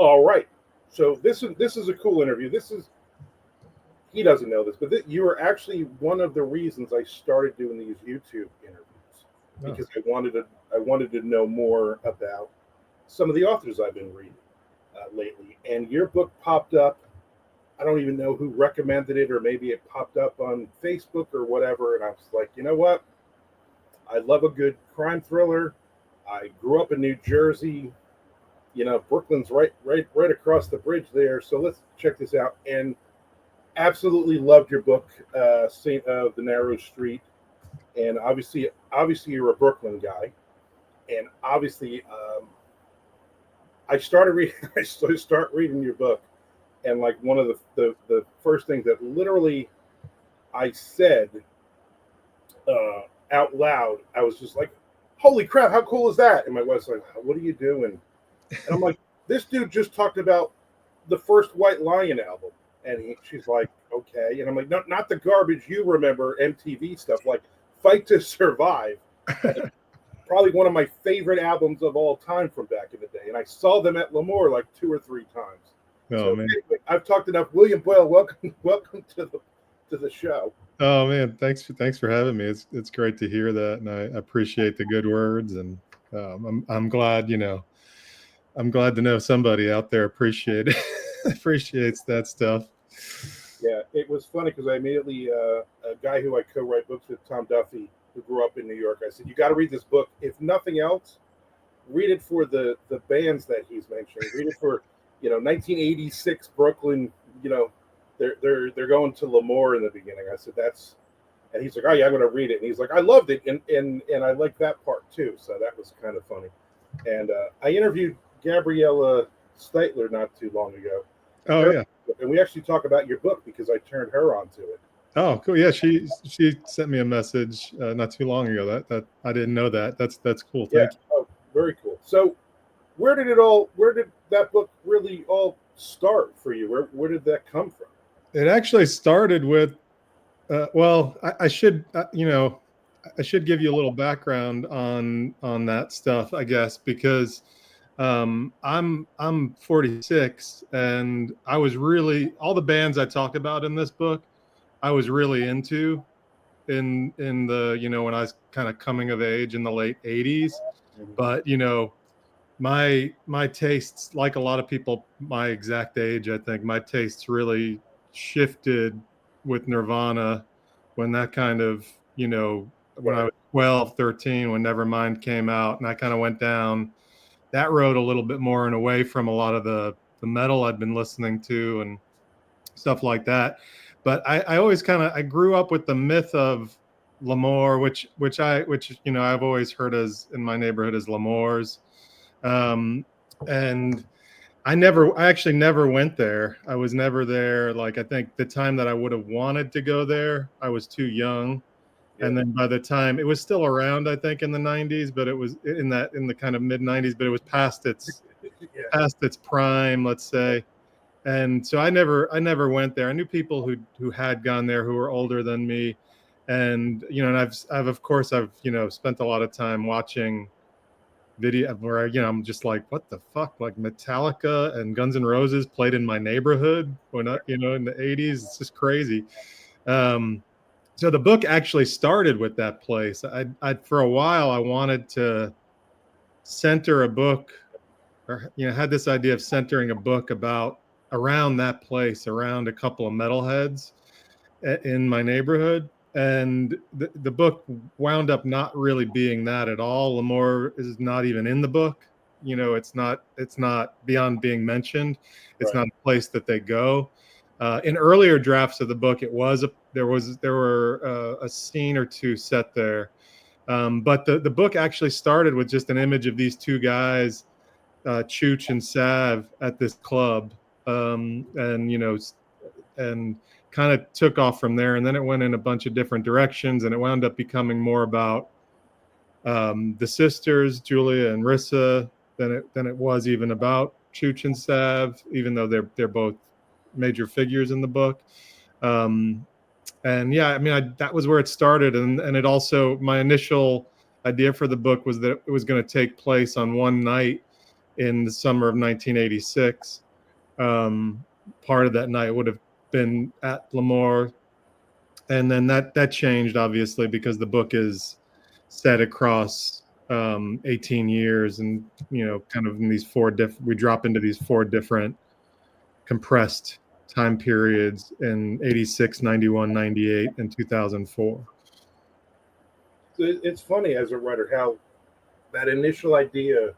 All right. So this is a cool interview. He doesn't know this, but you were actually one of the reasons I started doing these YouTube interviews Oh, because I wanted to know more about some of the authors I've been reading lately. And your book popped up. I don't even know who recommended it, or maybe it popped up on Facebook or whatever. And I was like, you know what? I love a good crime thriller. I grew up in New Jersey. Brooklyn's right across the bridge there. So let's check this out. And absolutely loved your book, Saint of the Narrow Street. And obviously you're a Brooklyn guy. And obviously, I started reading. I start reading your book, and like one of the first things that literally I said out loud, I was just like, "Holy crap! How cool is that?" And my wife's like, "What are you doing?" And I'm like, "This dude just talked about the first White Lion album," and she's like, "Okay," and I'm like, "No, not the garbage you remember MTV stuff, like Fight to Survive." Probably one of my favorite albums of all time from back in the day. And I saw them at Lemoore like 2 or 3 times. oh So man. anyway, I've talked enough. William Boyle, welcome to the show. Oh man, thanks for having me. It's great to hear that, and I appreciate the good words, and I'm glad I'm glad to know somebody out there appreciates that stuff. Yeah, it was funny because I immediately a guy who I co-write books with, Tom Duffy, who grew up in New York. I said, "You got to read this book. If nothing else, read it for the bands that he's mentioning. Read it for 1986 Brooklyn. You know, they're going to Lemoore in the beginning." I said, "That's," and he's like, "Oh yeah, I'm going to read it." And he's like, "I loved it, and I like that part too." So that was kind of funny. And I interviewed Gabriella Steitler not too long ago. Oh Her, yeah. and we actually talk about your book because I turned her onto it. Oh cool. Yeah, she sent me a message not too long ago. That I didn't know that. That's cool. Yeah. Thank you. Oh, very cool. So, where did that book really all start for you? Where did that come from? It actually started with well, I should I should give you a little background on that stuff, I guess, because I'm 46, and I was really all the bands I talk about in this book, I was really into in the when I was kind of coming of age in the late 80s. Mhm. But my tastes, like a lot of people my exact age, I think my tastes really shifted with Nirvana when that kind of when I Right. was 12, 13, when Nevermind came out, and I kind of went down that road a little bit more and away from a lot of the metal I'd been listening to and stuff like that. But I always I grew up with the myth of Lemoore, which I've always heard as in my neighborhood as Lemore's. And I actually never went there. I was never there. Like, I think the time that I would have wanted to go there, I was too young. Yeah. And then by the time it was still around, I think in the 90s, but it was in the kind of mid 90s, but it was Yeah. past its prime, let's say. And so I never went there. I knew people who had gone there who were older than me. And and I've of course I've spent a lot of time watching video where I'm just like, what the fuck, like Metallica and Guns N' Roses played in my neighborhood when in the 80s. It's just crazy. So the book actually started with that place. I for a while I wanted to center a book, or had this idea of centering a book about around that place, around a couple of metalheads in my neighborhood. And the book wound up not really being that at all. Lemoore is not even in the book. It's not beyond being mentioned. It's Right. not a place that they go. In earlier drafts of the book, there were a scene or two set there. But the book actually started with just an image of these two guys, Chooch and Sav, at this club, and kind of took off from there. And then it went in a bunch of different directions, and it wound up becoming more about the sisters, Julia and Rissa, than it was even about Chooch and Sav, even though they're both major figures in the book. And yeah, I mean, that was where it started, and it also, my initial idea for the book was that it was going to take place on one night in the summer of 1986. Part of that night would have been at Lemoore, and then that changed obviously because the book is set across 18 years, and kind of in these we drop into these 4 different compressed time periods in 86, 91, 98, and 2004. So it's funny as a writer how that initial idea,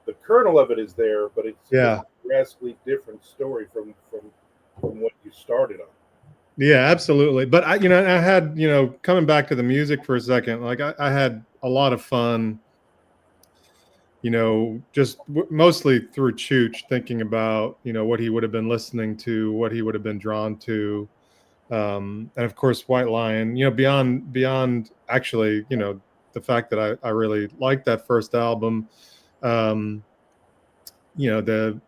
the kernel of it is there, but it's Yeah. a drastically different story from what you started on. Yeah, absolutely. But I had, coming back to the music for a second, like I had a lot of fun, just mostly through Chooch, thinking about, what he would have been listening to, what he would have been drawn to. And of course, White Lion, beyond actually, the fact that I really liked that first album, um, the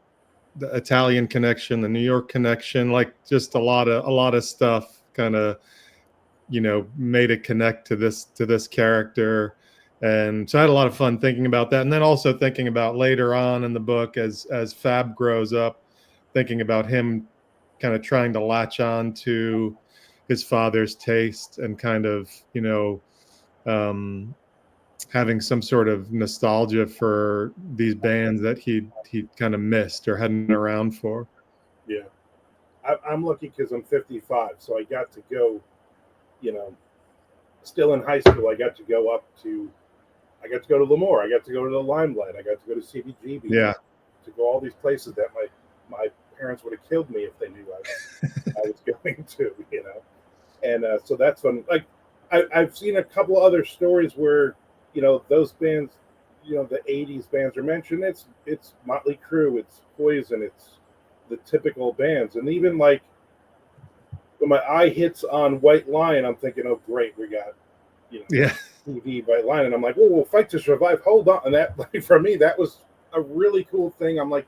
Italian connection, the New York connection, like just a lot of stuff kind of, made it connect to this character. And so I had a lot of fun thinking about that. And then also thinking about later on in the book as Fab grows up, thinking about him kind of trying to latch on to his father's taste and kind of, um, having some sort of nostalgia for these bands that he kind of missed or hadn't been around for. Yeah, I'm lucky because I'm 55, so I got to go. Still in high school, I got to go to Lemoore. I got to go to the Limelight. I got to go to CBGB. Yeah. To go all these places that my parents would have killed me if they knew I was going to. And so that's fun. Like I've seen a couple other stories where those bands, the '80s bands are mentioned. It's Motley Crue, it's Poison, it's the typical bands, and even like when my eye hits on White Lion, I'm thinking, oh great, we got Yeah. TV White Lion, and I'm like, oh, we'll fight to survive. Hold on, and that like for me that was a really cool thing. I'm like,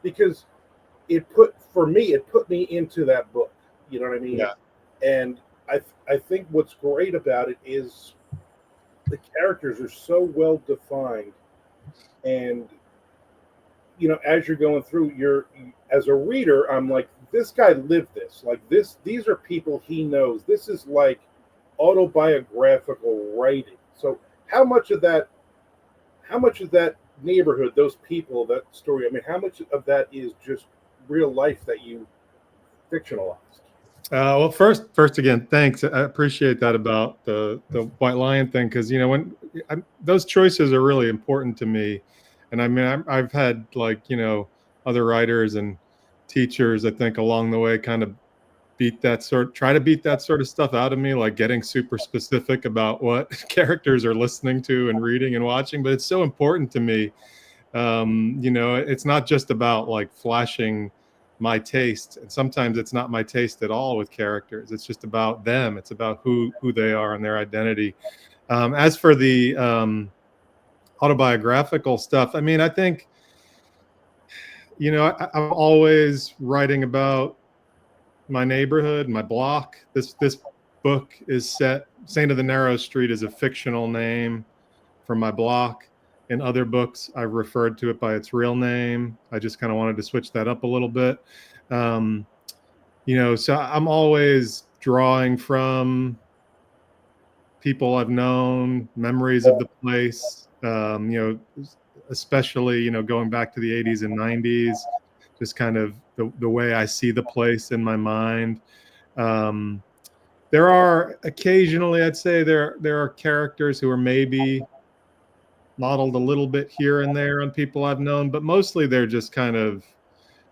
because it put me into that book. You know what I mean? Yeah. And I think what's great about it is the characters are so well defined, and as you're going through, as a reader, I'm like, this guy lived this. Like this, these are people he knows. This is like autobiographical writing. So how much of that neighborhood, those people, that story, I mean, how much of that is just real life that you fictionalized? Well, first again, thanks. I appreciate that about the White Lion thing, because when those choices are really important to me, and I mean I've had like other writers and teachers I think along the way kind of try to beat that sort of stuff out of me, like getting super specific about what characters are listening to and reading and watching. But it's so important to me. It's not just about like flashing my taste, and sometimes it's not my taste at all with characters. It's just about them. It's about who they are and their identity. As for the autobiographical stuff, I mean, I think I'm always writing about my neighborhood, my block. This book is set. Saint of the Narrow Street is a fictional name for my block. In other books, I've referred to it by its real name. I just kind of wanted to switch that up a little bit. So I'm always drawing from people I've known, memories of the place, especially, going back to the 80s and 90s, just kind of the way I see the place in my mind. There are occasionally, I'd say there are characters who are maybe modeled a little bit here and there on people I've known, but mostly they're just kind of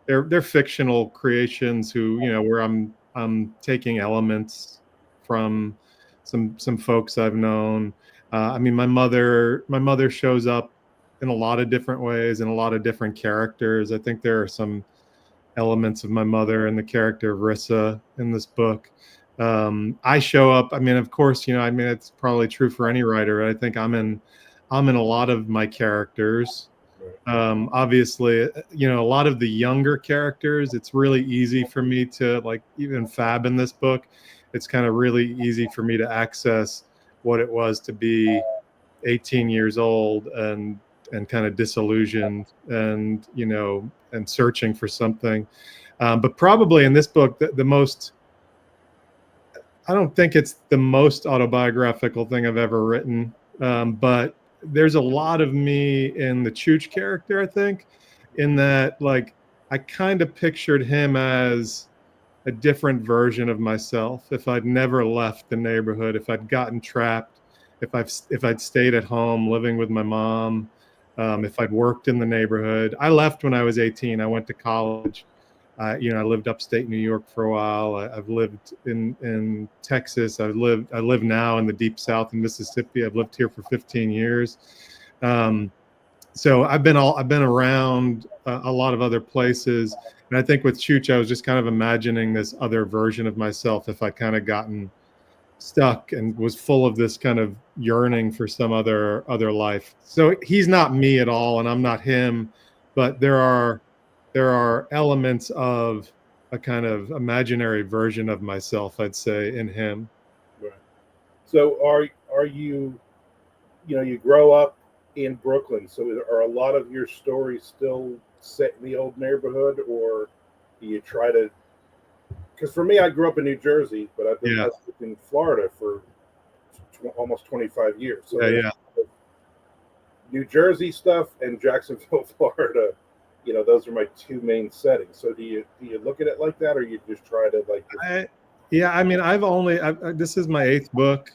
they're fictional creations who where I'm taking elements from some folks I've known. I mean, my mother shows up in a lot of different ways and a lot of different characters. I think there are some elements of my mother and the character of Rissa in this book. I show up. I mean, of course, I mean, it's probably true for any writer. I think I'm in a lot of my characters. Obviously, a lot of the younger characters, it's really easy for me to, like, even Fab in this book, it's kind of really easy for me to access what it was to be 18 years old and kind of disillusioned, and and searching for something. But probably in this book, the most, I don't think it's the most autobiographical thing I've ever written, but there's a lot of me in the Chooch character, I think, in that, like, I kind of pictured him as a different version of myself if I'd never left the neighborhood, if I'd gotten trapped, if I'd stayed at home living with my mom, if I'd worked in the neighborhood. I left when I was 18. I went to college. I lived upstate New York for a while. I've lived in Texas. I live now in the deep South in Mississippi. I've lived here for 15 years. So I've been around a lot of other places. And I think with Chooch, I was just kind of imagining this other version of myself if I kind of gotten stuck and was full of this kind of yearning for some other life. So he's not me at all, and I'm not him, but there are elements of a kind of imaginary version of myself, I'd say, in him. Right. So are you, you grow up in Brooklyn, so are a lot of your stories still set in the old neighborhood, or do you try to? Because for me, I grew up in New Jersey, but I've been in Florida for almost 25 years. So New Jersey stuff and Jacksonville, Florida, those are my two main settings. So do you look at it like that, or you just try to like? I mean, this is my 8th book.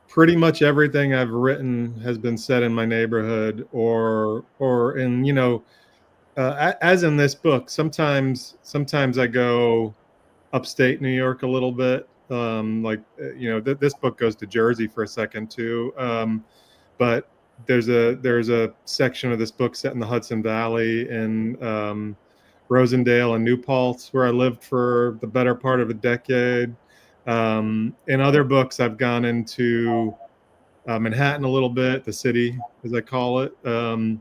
Pretty much everything I've written has been set in my neighborhood, or in as in this book. Sometimes I go upstate New York a little bit. This book goes to Jersey for a second too. But there's a section of this book set in the Hudson Valley in Rosendale and New Paltz, where I lived for the better part of a decade. In other books, I've gone into Manhattan a little bit, the city, as I call it, and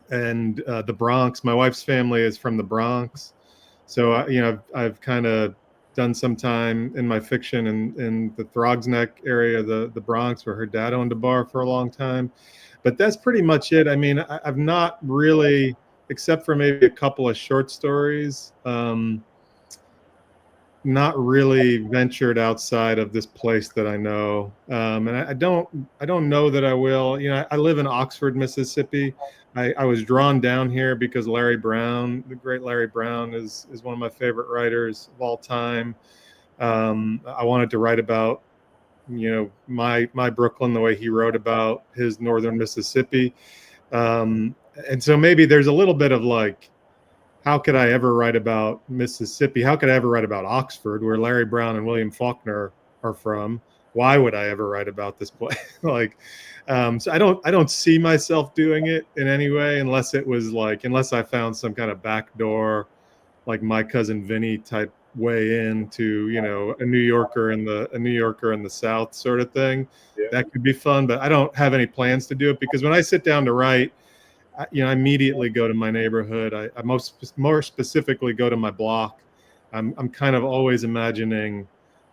the Bronx. My wife's family is from the Bronx, so I've kind of done some time in my fiction in the Throgs Neck area, the Bronx, where her dad owned a bar for a long time. But that's pretty much it. I mean, I've not really, except for maybe a couple of short stories, not really ventured outside of this place that I know, and I don't know that I will. I live in Oxford, Mississippi. I was drawn down here because Larry Brown, the great Larry Brown, is one of my favorite writers of all time. I wanted to write about my Brooklyn the way he wrote about his northern Mississippi, and so maybe there's a little bit of like, how could I ever write about Mississippi? How could I ever write about Oxford, where Larry Brown and William Faulkner are from? Why would I ever write about this place? So I don't see myself doing it in any way, unless I found some kind of backdoor, like My Cousin Vinny type way into a New Yorker in the South sort of thing. Yeah. That could be fun, but I don't have any plans to do it, because when I sit down to write, I immediately go to my neighborhood. I more specifically go to my block. I'm kind of always imagining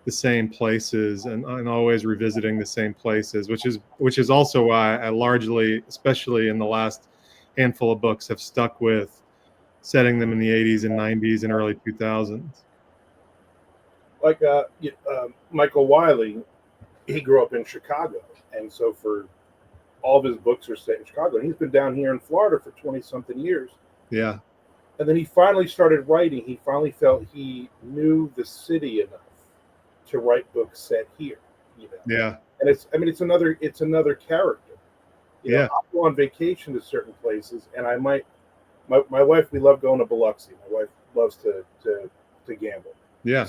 the same places and always revisiting the same places, which is also why I largely, especially in the last handful of books, have stuck with setting them in the 80s and 90s and early 2000s. Like Michael Wiley, he grew up in Chicago, and so for all of his books are set in Chicago, and he's been down here in Florida for 20-something years. Yeah. And then he finally started writing. He finally felt he knew the city enough to write books set here. Yeah. And it's another character. Yeah. I'll go on vacation to certain places, and I might. My wife, we love going to Biloxi. My wife loves to gamble. Yeah.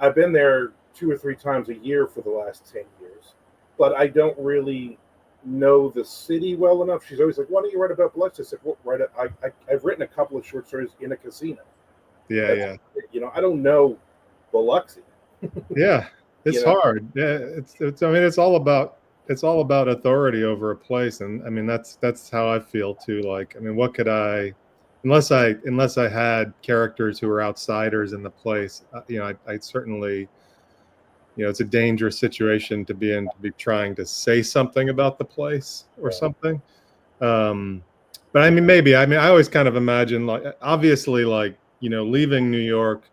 I've been there 2 or 3 times a year for the last 10 years. But I don't really know the city well enough. She's always like, "Why don't you write about Biloxi?" I said, "Well, I've written a couple of short stories in a casino." Yeah. I don't know Biloxi. Yeah, it's hard. Yeah, it's. I mean, it's all about authority over a place, and I mean that's how I feel too. Like, I mean, what could I, unless I had characters who were outsiders in the place, I certainly it's a dangerous situation to be in, to be trying to say something about the place or something. But I mean, maybe, I always kind of imagine, like, obviously, like, leaving New York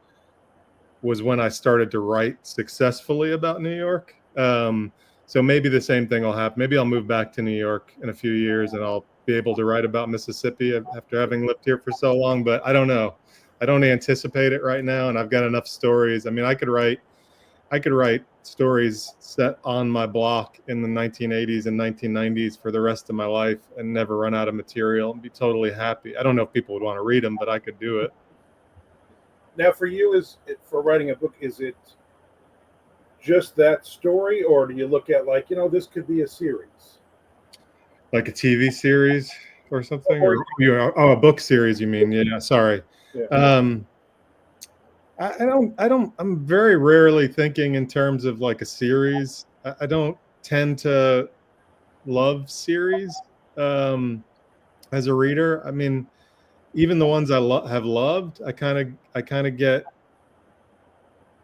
was when I started to write successfully about New York. So maybe the same thing will happen. Maybe I'll move back to New York in a few years and I'll be able to write about Mississippi after having lived here for so long, but I don't know. I don't anticipate it right now. And I've got enough stories. I mean, I could write stories set on my block in the 1980s and 1990s for the rest of my life and never run out of material and be totally happy. I don't know if people would want to read them, but I could do it. Now, for you, for writing a book, is it just that story, or do you look at, like, this could be a series, like a TV series or something, or a book series? You mean? Yeah. Sorry. Yeah. I'm very rarely thinking in terms of like a series. I don't tend to love series as a reader. I mean, even the ones I have loved, I kind of get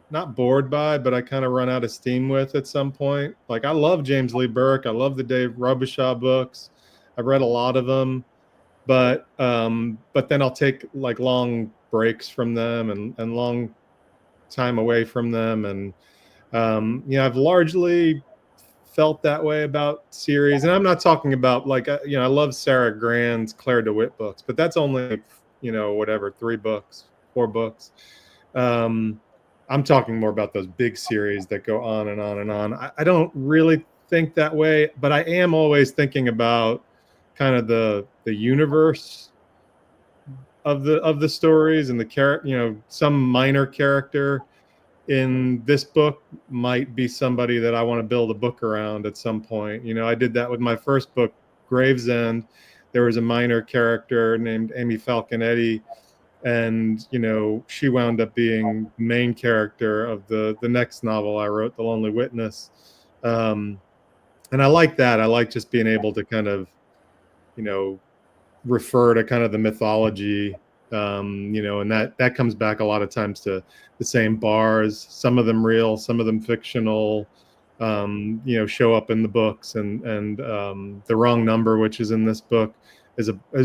not bored by, but I kind of run out of steam with at some point. Like, I love James Lee Burke. I love the Dave Robichaud books. I've read a lot of them, but then I'll take like long breaks from them and long time away from them. And I've largely felt that way about series. And I'm not talking about, like, I love Sarah Grand's Claire DeWitt books, but that's only, whatever, 3 books, 4 books. I'm talking more about those big series that go on and on and on. I don't really think that way, but I am always thinking about kind of the universe of the stories, and the character, some minor character in this book might be somebody that I want to build a book around at some point. I did that with my first book, Gravesend. There was a minor character named Amy Falconetti, and she wound up being the main character of the next novel I wrote, The Lonely Witness. And I like that. I like just being able to kind of refer to kind of the mythology, and that comes back a lot of times to the same bars, some of them real, some of them fictional, show up in the books. And The Wrong Number, which is in this book,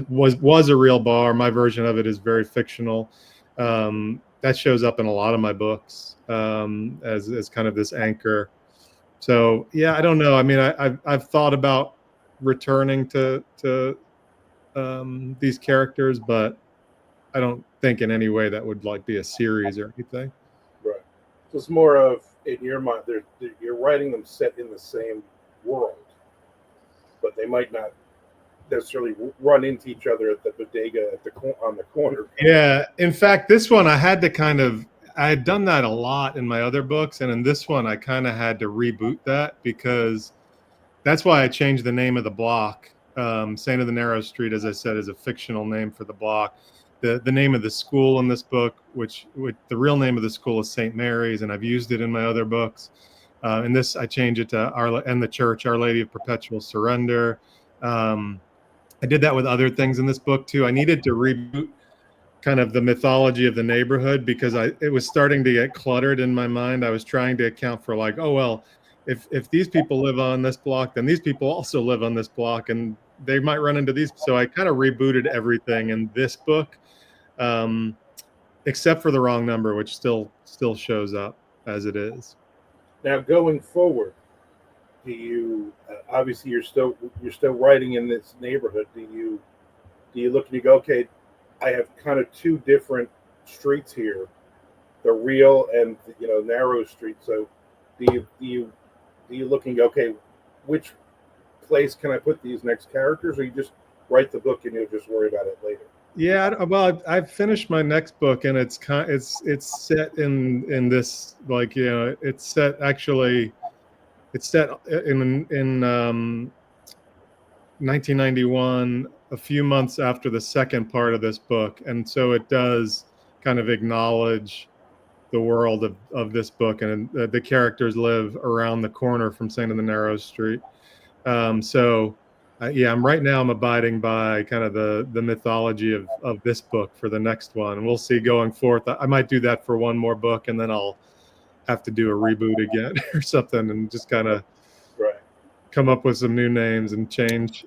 was a real bar. My version of it is very fictional. That shows up in a lot of my books as kind of this anchor. So yeah, I don't know. I mean, I've thought about returning to these characters, but I don't think in any way that would like be a series or anything. Right. So it's more of, in your mind, you're writing them set in the same world, but they might not necessarily run into each other at the bodega on the corner. Yeah. In fact, this one I had done that a lot in my other books, and in this one I kind of had to reboot that, because that's why I changed the name of the block. Saint of the Narrow Street, as I said, is a fictional name for the block. The name of the school in this book, which the real name of the school is St. Mary's, and I've used it in my other books. In this, I change it to the church, Our Lady of Perpetual Surrender. I did that with other things in this book too. I needed to reboot kind of the mythology of the neighborhood, because it was starting to get cluttered in my mind. I was trying to account for, like, oh, well, if these people live on this block, then these people also live on this block, and they might run into these. So I kind of rebooted everything in this book, except for The Wrong Number, which still shows up as it is. Now, going forward, do you obviously you're still writing in this neighborhood? Do you look and you go, okay, I have kind of 2 different streets here, the real and narrow street. So do you look and go, okay, which place can I put these next characters, or you just write the book and you'll just worry about it later? Yeah, well, I've finished my next book, and it's set in this, like, it's set in 1991, a few months after the second part of this book, and so it does kind of acknowledge the world of this book, and the characters live around the corner from Saint of the Narrow Street. I'm abiding by kind of the mythology of this book for the next one. We'll see going forth. I might do that for one more book, and then I'll have to do a reboot again or something, and just kind of Right. come up with some new names and change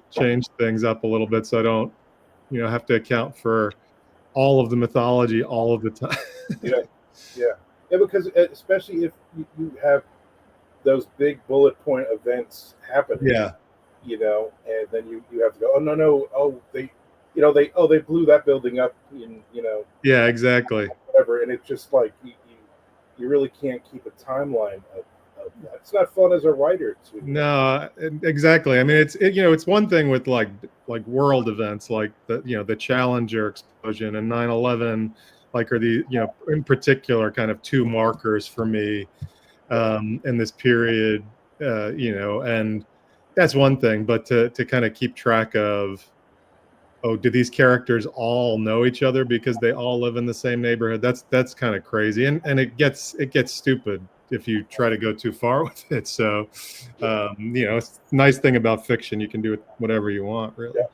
things up a little bit, so I don't, have to account for all of the mythology all of the time. Yeah. Yeah. Yeah, because especially if you have those big bullet point events happening, Yeah, and then you have to go, oh no, oh they blew that building up in yeah, exactly. whatever, and it's just like you really can't keep a timeline of that. It's not fun as a writer to. No, exactly. I mean, it's one thing with like world events, like the Challenger explosion and 9/11, like are the in particular kind of two markers for me in this period, and that's one thing. But to kind of keep track of, oh, do these characters all know each other because they all live in the same neighborhood? That's kind of crazy, and it gets stupid if you try to go too far with it. So, it's a nice thing about fiction. You can do it whatever you want, really. Yeah.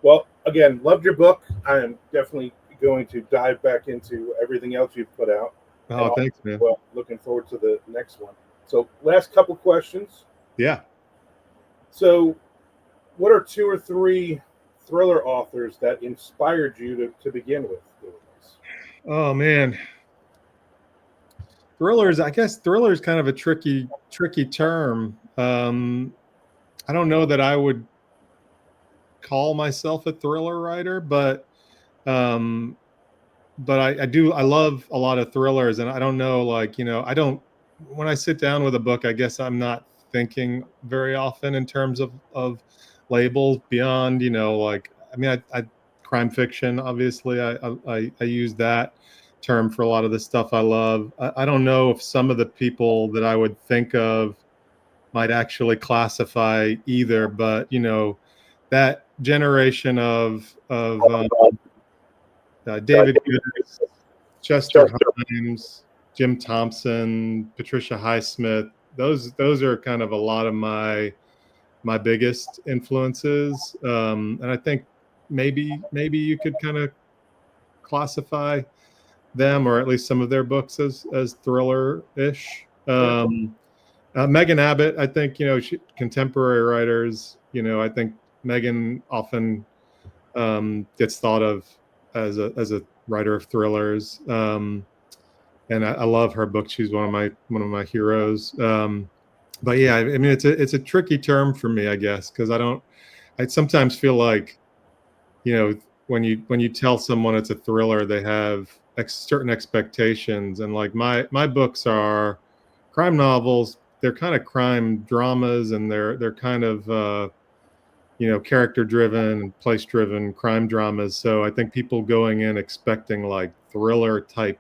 Well, again, loved your book. I am definitely going to dive back into everything else you've put out. Oh, thanks, man. Well, looking forward to the next one. So, last couple questions. Yeah. So, what are 2 or 3 thriller authors that inspired you to begin with doing this? Oh man. Thrillers, I guess thriller is kind of a tricky term. I don't know that I would call myself a thriller writer, but I love a lot of thrillers, and I don't know, like, I don't, when I sit down with a book, I guess I'm not thinking very often in terms of labels beyond, like, I mean, I crime fiction, obviously, I use that term for a lot of the stuff I love. I don't know if some of the people that I would think of might actually classify either, but that generation of David Goodis, Chester Himes, Jim Thompson, Patricia Highsmith. Those are kind of a lot of my biggest influences, and I think maybe you could kind of classify them, or at least some of their books, as thriller-ish. Megan Abbott, I think, contemporary writers, I think Megan often gets thought of as a writer of thrillers, and I love her book. She's one of my heroes. But yeah, I mean, it's a tricky term for me, I guess, because I sometimes feel like, when you tell someone it's a thriller, they have certain expectations, and like my books are crime novels. They're kind of crime dramas, and they're kind of character driven, place driven crime dramas. So I think people going in expecting like thriller type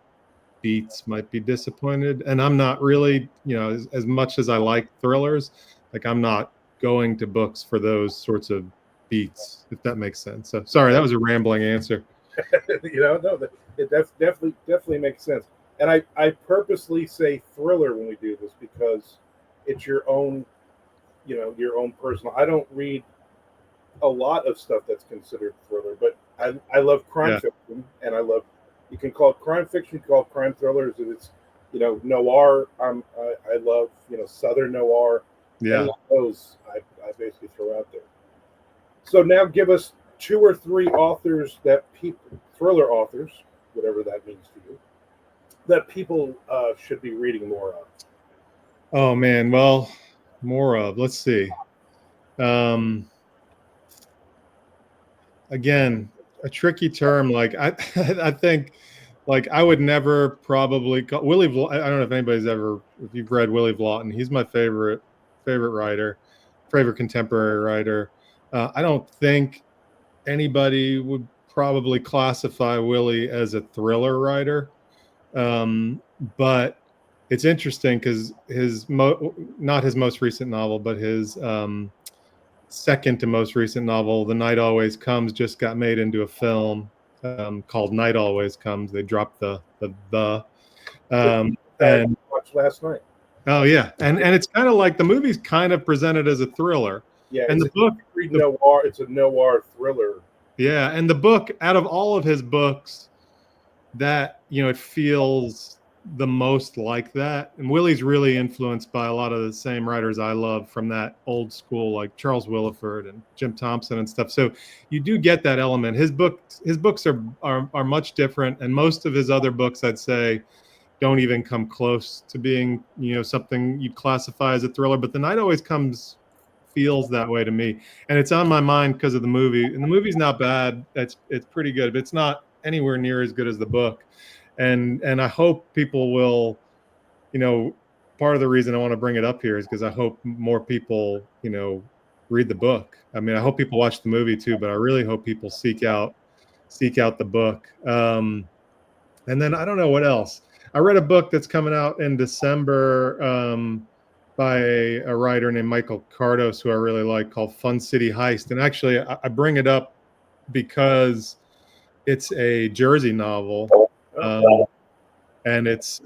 beats might be disappointed, and I'm not really, as much as I like thrillers, like, I'm not going to books for those sorts of beats, if that makes sense. So sorry, that was a rambling answer. No, it definitely makes sense. And I purposely say thriller when we do this because it's your own, your own personal. I don't read a lot of stuff that's considered thriller, but I love crime fiction, and you can call it crime fiction, you can call it crime thrillers. If it's noir, I love southern noir. Yeah, those I basically throw out there. So now give us 2 or 3 authors thriller authors, whatever that means to you, that people should be reading more of. Oh man, well, more of. Let's see. Again, a tricky term. Like, I think, like, I would never probably call Willie. I don't know if you've read Willie Vlotton. He's my favorite writer, favorite contemporary writer. I don't think anybody would probably classify Willie as a thriller writer, but it's interesting because not his most recent novel, but his second to most recent novel, The Night Always Comes, just got made into a film called Night Always Comes. They dropped the and watched last night. Oh yeah, and it's kind of like the movie's kind of presented as a thriller. Yeah, and the book, noir. It's a noir thriller. Yeah, and the book, out of all of his books, that it feels the most like that. And Willie's really influenced by a lot of the same writers I love from that old school, like Charles Willeford and Jim Thompson and stuff. So you do get that element. His books are much different, and most of his other books, I'd say, don't even come close to being, something you'd classify as a thriller. But The Night Always Comes feels that way to me, and it's on my mind because of the movie. And the movie's not bad. It's pretty good, but it's not anywhere near as good as the book. And I hope people will, part of the reason I want to bring it up here is because I hope more people, read the book. I mean, I hope people watch the movie too, but I really hope people seek out the book. And then I don't know what else. I read a book that's coming out in December by a writer named Michael Cardos, who I really like, called Fun City Heist. And actually, I bring it up because it's a Jersey novel. And it's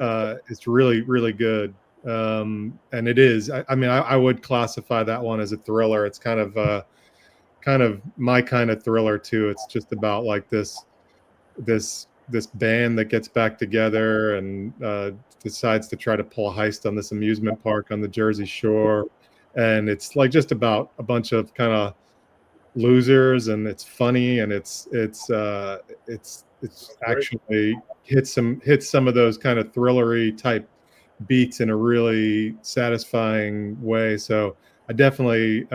really, really good. And it is. I mean, I would classify that one as a thriller. It's kind of my kind of thriller too. It's just about like this band that gets back together and decides to try to pull a heist on this amusement park on the Jersey Shore, and it's like just about a bunch of kind of losers, and it's funny, and it's actually hits some of those kind of thrillery type beats in a really satisfying way. So I definitely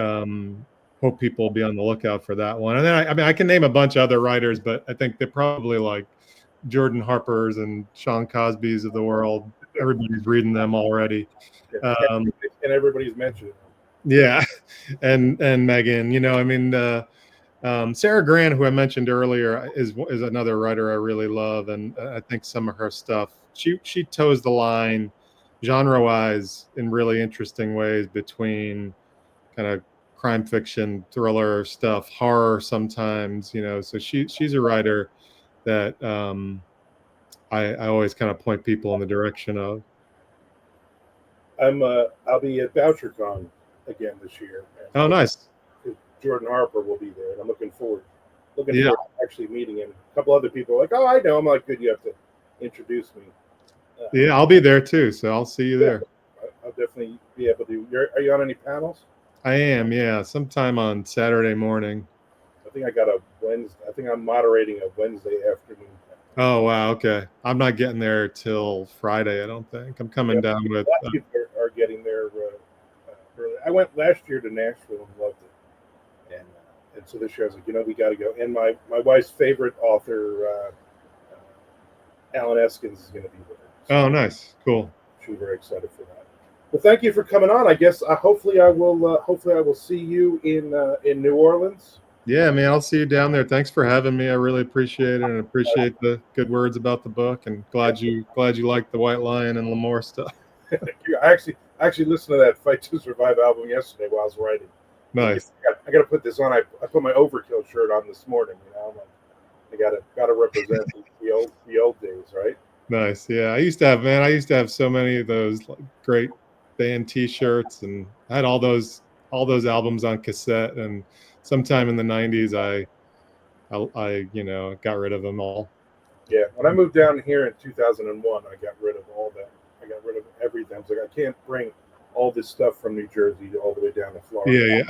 hope people will be on the lookout for that one. And then I can name a bunch of other writers, but I think they're probably like Jordan Harper's and Sean Cosby's of the world. Everybody's reading them already. And everybody's mentioned them. Yeah, and Megan, Sarah Grant, who I mentioned earlier, is another writer I really love, and I think some of her stuff, she toes the line genre-wise in really interesting ways between kind of crime fiction, thriller stuff, horror sometimes, so she's a writer that I always kind of point people in the direction of. I'll be at VoucherCon again this year. Oh, nice. Jordan Harper will be there, and I'm looking forward to actually meeting him. A couple other people are like, oh, I know. I'm like, good, you have to introduce me. Yeah, I'll be there too, so I'll see you there. I'll definitely be able to. Are you on any panels? I am, yeah. Sometime on Saturday morning. I think I got a Wednesday. I think I'm moderating a Wednesday afternoon. Oh, wow. Okay. I'm not getting there till Friday, I don't think. I'm coming down with. A lot of people are getting there early. I went last year to Nashville and loved it. And so this year I was like, we got to go. And my wife's favorite author, Alan Eskins, is going to be there. So oh, nice. Cool. She's very excited for that. Well, thank you for coming on. I guess hopefully I will see you in New Orleans. Yeah, man, I'll see you down there. Thanks for having me. I really appreciate it, and appreciate the good words about the book, and glad you liked the White Lion and L'Amour stuff. I actually listened to that Fight to Survive album yesterday while I was writing. Nice. I got to put this on. I put my Overkill shirt on this morning. I got to represent the old days, right? Nice. Yeah, I used to have so many of those like great band T-shirts, and I had all those albums on cassette, and sometime in the 90s I got rid of them all. Yeah, when I moved down here in 2001, I got rid of all that. I got rid of everything. I was like, I can't bring all this stuff from New Jersey all the way down to Florida.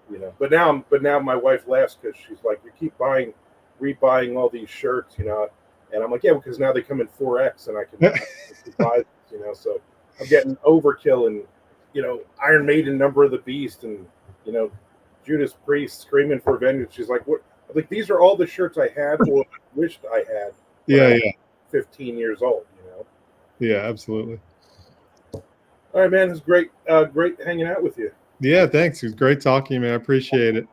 Yeah. But now my wife laughs because she's like, you keep rebuying all these shirts, and I'm like, yeah, because now they come in 4X and I can buy them, so I'm getting Overkill and Iron Maiden, Number of the Beast, and Judas Priest, Screaming for Vengeance. She's like, what? I'm like, these are all the shirts I had or wished I had. Yeah. 15 years old, Yeah, absolutely. All right, man. It's great hanging out with you. Yeah, thanks. It was great talking to you, man. I appreciate it.